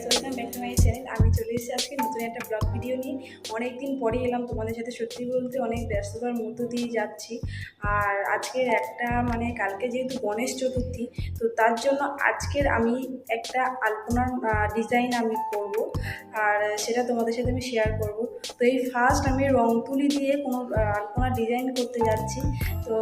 Welcome back to my channel. আমি চলে এসেছি আজকে নতুন একটা ব্লগ ভিডিও নিয়ে। অনেকদিন পরে এলাম তোমাদের সাথে। সত্যি বলতে অনেক ব্যস্ততার মধ্য দিয়ে যাচ্ছি। আর আজকের একটা কালকে যেহেতু গণেশ চতুর্থী, তো তার জন্য আজকের আমি একটা আলপনার ডিজাইন আমি করব, আর সেটা তোমাদের সাথে আমি শেয়ার করব। তো এই ফার্স্ট আমি রং তুলি দিয়ে কোনো আলপনার ডিজাইন করতে যাচ্ছি। তো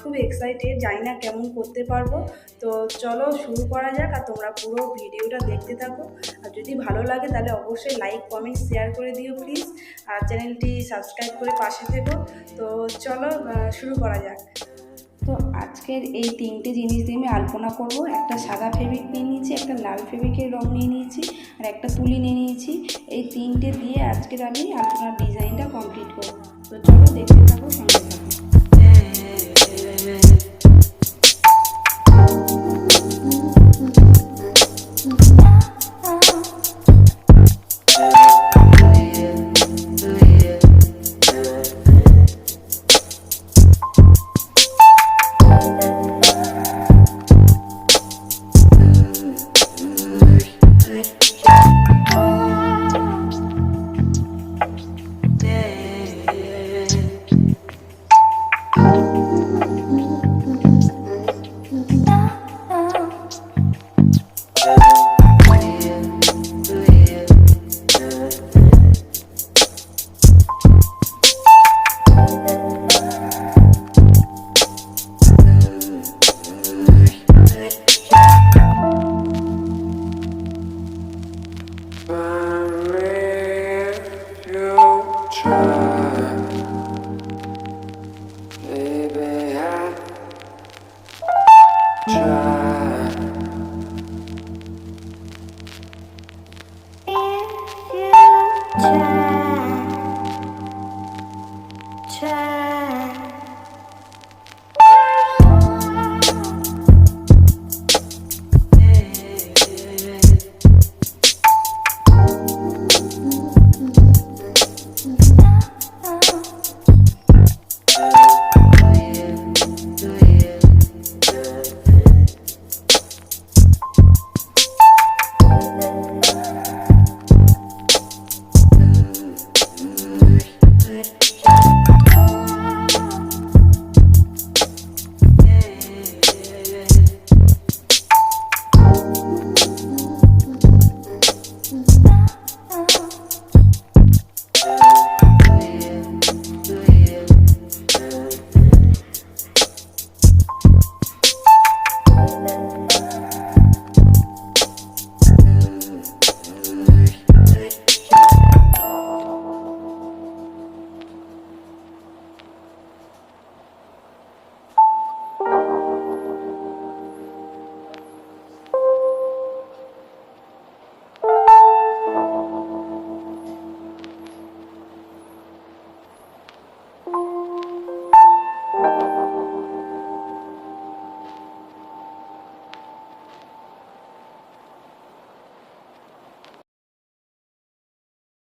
খুব এক্সাইটেড, জানি না কেমন করতে পারবো। তো চলো শুরু করা যাক, আর তোমরা পুরো ভিডিওটা দেখতে থাকো। আর যদি ভালো লাগে তাহলে অবশ্যই লাইক কমেন্ট শেয়ার করে দিও প্লিজ, আর চ্যানেলটি সাবস্ক্রাইব করে পাশে থেকো। তো চলো শুরু করা যাক। তো আজকের এই তিনটে জিনিস দিয়ে আমি আলপনা করব। একটা সাদা ফেব্রিক নিয়ে নিয়েছি, একটা লাল ফেব্রিকের রং নিয়ে নিয়েছি, আর একটা তুলি নিয়ে নিয়েছি। এই তিনটে দিয়ে আজকের আমি আলপনার ডিজাইনটা কমপ্লিট করব। তো চলো দেখতে থাকো, সঙ্গে থাকো। Baby, I try.